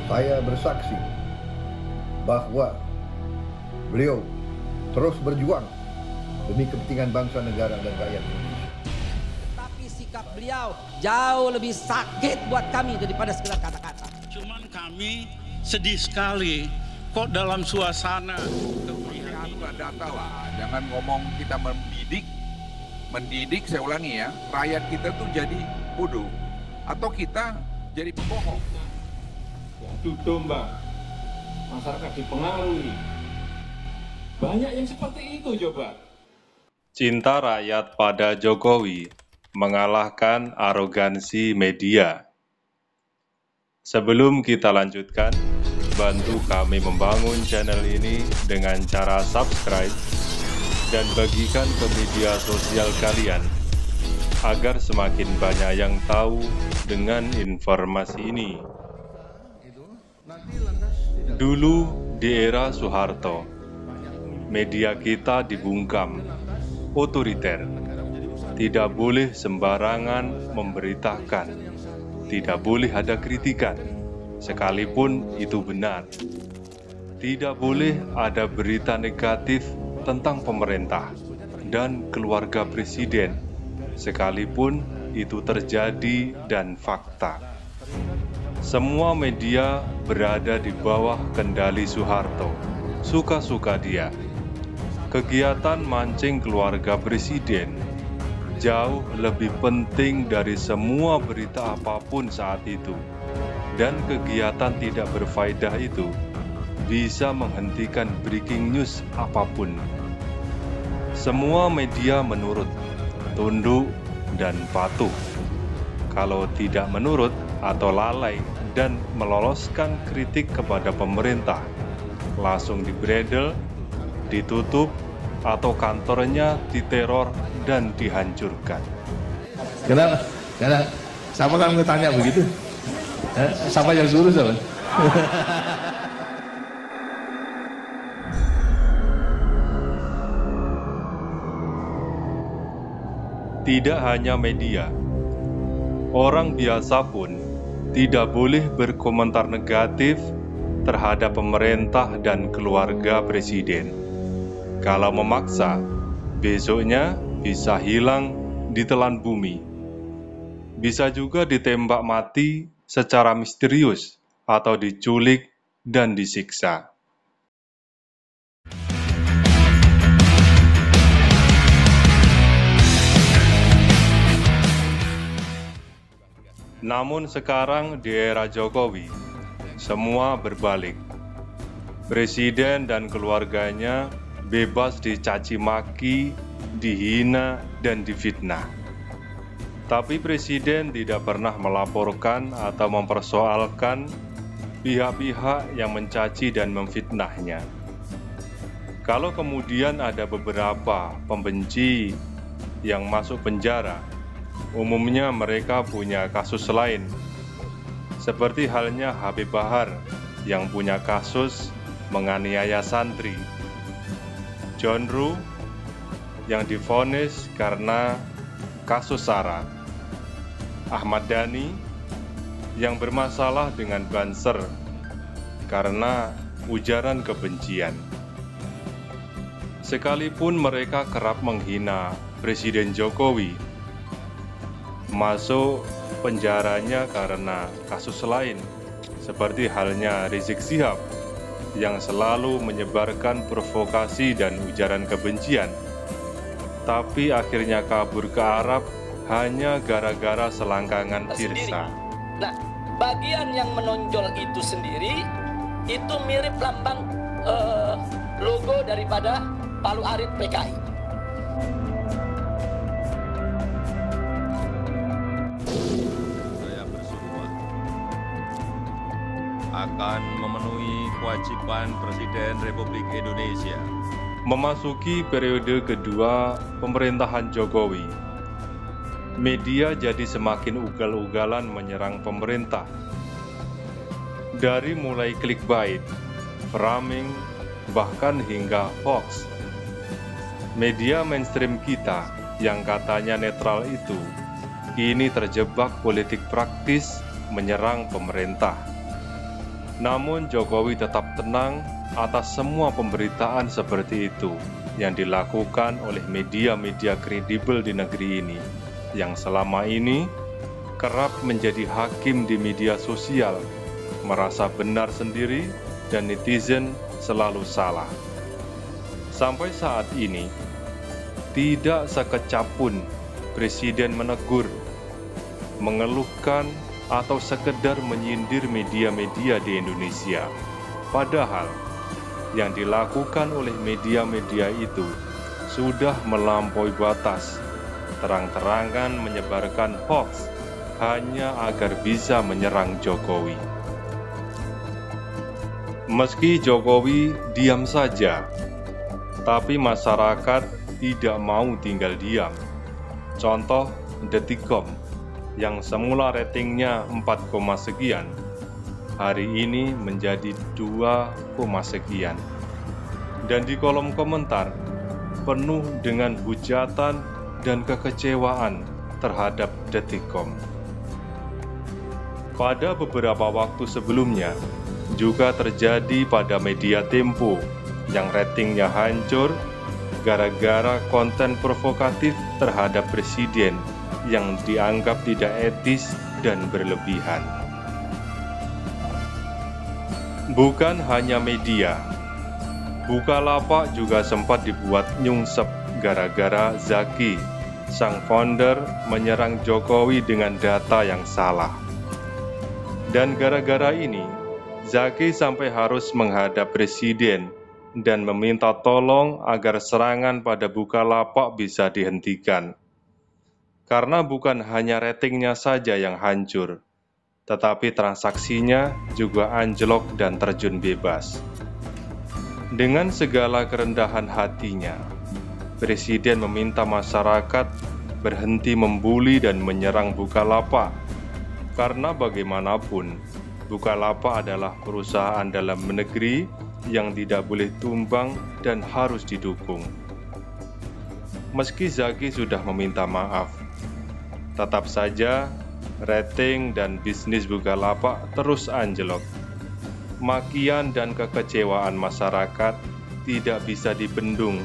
Saya bersaksi bahwa beliau terus berjuang demi kepentingan bangsa, negara, dan rakyat Indonesia. Tapi sikap beliau jauh lebih sakit buat kami daripada sekedar kata-kata. Cuman kami sedih sekali kok dalam suasana data lah, jangan ngomong kita mendidik, saya ulangi ya, rakyat kita tuh jadi bodoh atau kita jadi pembohong. Adu domba, masyarakat dipengaruhi. Banyak yang seperti itu coba. Cinta rakyat pada Jokowi mengalahkan arogansi media. Sebelum kita lanjutkan, bantu kami membangun channel ini dengan cara subscribe dan bagikan ke media sosial kalian agar semakin banyak yang tahu dengan informasi ini. Dulu di era Soeharto, media kita dibungkam, otoriter, tidak boleh sembarangan memberitakan, tidak boleh ada kritikan, sekalipun itu benar. Tidak boleh ada berita negatif tentang pemerintah dan keluarga presiden, sekalipun itu terjadi dan fakta. Semua media berada di bawah kendali Soeharto, suka-suka dia. Kegiatan mancing keluarga presiden jauh lebih penting dari semua berita apapun saat itu. Dan kegiatan tidak berfaedah itu bisa menghentikan breaking news apapun. Semua media menurut, tunduk, dan patuh. Kalau tidak menurut atau lalai dan meloloskan kritik kepada pemerintah, langsung dibredel, ditutup, atau kantornya diteror dan dihancurkan. Kenapa? Karena siapa kamu tanya begitu? Siapa yang suruh siapa? Tidak hanya media, orang biasa pun tidak boleh berkomentar negatif terhadap pemerintah dan keluarga presiden. Kalau memaksa, besoknya bisa hilang ditelan bumi. Bisa juga ditembak mati secara misterius atau diculik dan disiksa. Namun sekarang di era Jokowi, semua berbalik. Presiden dan keluarganya bebas dicaci maki, dihina, dan difitnah. Tapi Presiden tidak pernah melaporkan atau mempersoalkan pihak-pihak yang mencaci dan memfitnahnya. Kalau kemudian ada beberapa pembenci yang masuk penjara, umumnya mereka punya kasus lain. Seperti halnya Habib Bahar yang punya kasus menganiaya santri. John Ruh yang divonis karena kasus SARA. Ahmad Dhani yang bermasalah dengan Banser karena ujaran kebencian. Sekalipun mereka kerap menghina Presiden Jokowi, masuk penjaranya karena kasus lain, seperti halnya Rizik Syihab yang selalu menyebarkan provokasi dan ujaran kebencian, tapi akhirnya kabur ke Arab hanya gara-gara selangkangan Tirsa. Nah, bagian yang menonjol itu sendiri, itu mirip lambang logo daripada Palu Arit PKI. Saya bersumpah akan memenuhi kewajiban Presiden Republik Indonesia. Memasuki periode kedua pemerintahan Jokowi, media jadi semakin ugal-ugalan menyerang pemerintah. Dari mulai clickbait, framing, bahkan hingga hoax. Media mainstream kita yang katanya netral itu kini terjebak politik praktis menyerang pemerintah. Namun Jokowi tetap tenang atas semua pemberitaan seperti itu yang dilakukan oleh media-media kredibel di negeri ini, yang selama ini kerap menjadi hakim di media sosial, merasa benar sendiri dan netizen selalu salah. Sampai saat ini, tidak sekecap pun Presiden menegur, mengeluhkan, atau sekedar menyindir media-media di Indonesia. Padahal, yang dilakukan oleh media-media itu sudah melampaui batas, terang-terangan menyebarkan hoax hanya agar bisa menyerang Jokowi. Meski Jokowi diam saja, tapi masyarakat tidak mau tinggal diam. Contoh Detikcom yang semula ratingnya 4, sekian, hari ini menjadi 2, sekian. Dan di kolom komentar penuh dengan hujatan dan kekecewaan terhadap Detikcom. Pada beberapa waktu sebelumnya juga terjadi pada media Tempo yang ratingnya hancur gara-gara konten provokatif terhadap presiden yang dianggap tidak etis dan berlebihan. Bukan hanya media, Bukalapak juga sempat dibuat nyungsep gara-gara Zaki, sang founder, menyerang Jokowi dengan data yang salah. Dan gara-gara ini, Zaki sampai harus menghadap presiden dan meminta tolong agar serangan pada Bukalapak bisa dihentikan. Karena bukan hanya ratingnya saja yang hancur, tetapi transaksinya juga anjlok dan terjun bebas. Dengan segala kerendahan hatinya, Presiden meminta masyarakat berhenti membuli dan menyerang Bukalapak, karena bagaimanapun, Bukalapak adalah perusahaan dalam negeri yang tidak boleh tumbang dan harus didukung. Meski Zaki sudah meminta maaf, tetap saja rating dan bisnis Bukalapak terus anjlok. Makian dan kekecewaan masyarakat tidak bisa dibendung,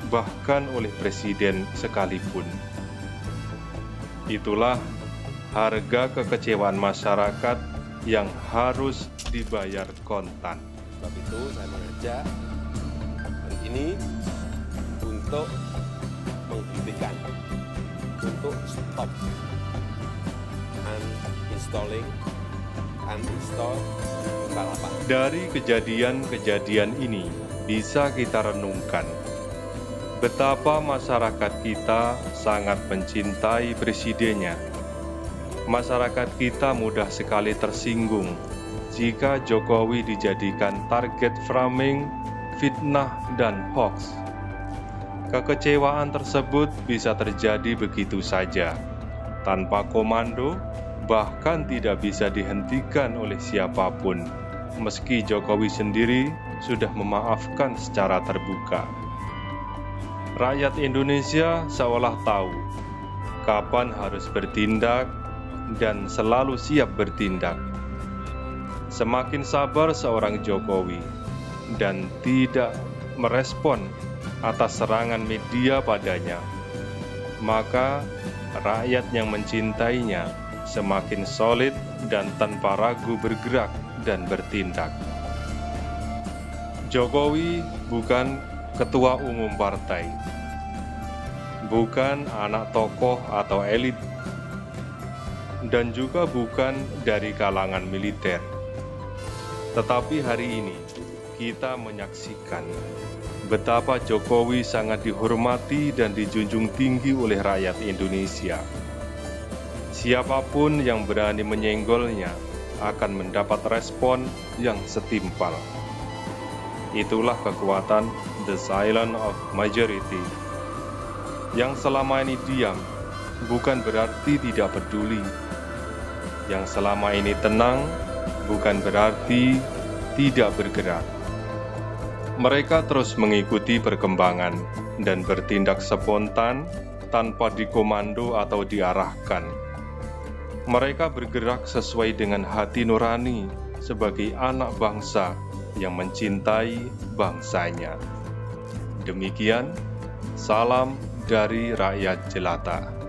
bahkan oleh presiden sekalipun. Itulah harga kekecewaan masyarakat yang harus dibayar kontan. Sebab itu saya mengajak hari ini untuk menghentikan, untuk stop uninstall Bukalapak. Dari kejadian-kejadian ini bisa kita renungkan betapa masyarakat kita sangat mencintai presidennya. Masyarakat kita mudah sekali tersinggung jika Jokowi dijadikan target framing, fitnah, dan hoax. Kekecewaan tersebut bisa terjadi begitu saja, tanpa komando, bahkan tidak bisa dihentikan oleh siapapun, meski Jokowi sendiri sudah memaafkan secara terbuka. Rakyat Indonesia seolah tahu kapan harus bertindak dan selalu siap bertindak. Semakin sabar seorang Jokowi dan tidak merespon atas serangan media padanya, maka rakyat yang mencintainya semakin solid dan tanpa ragu bergerak dan bertindak. Jokowi bukan ketua umum partai, bukan anak tokoh atau elit, dan juga bukan dari kalangan militer. Tetapi hari ini kita menyaksikan betapa Jokowi sangat dihormati dan dijunjung tinggi oleh rakyat Indonesia. Siapapun yang berani menyenggolnya akan mendapat respon yang setimpal. Itulah kekuatan the silent of majority. Yang selama ini diam bukan berarti tidak peduli. Yang selama ini tenang bukan berarti tidak bergerak. Mereka terus mengikuti perkembangan dan bertindak spontan tanpa dikomando atau diarahkan. Mereka bergerak sesuai dengan hati nurani sebagai anak bangsa yang mencintai bangsanya. Demikian, salam dari rakyat jelata.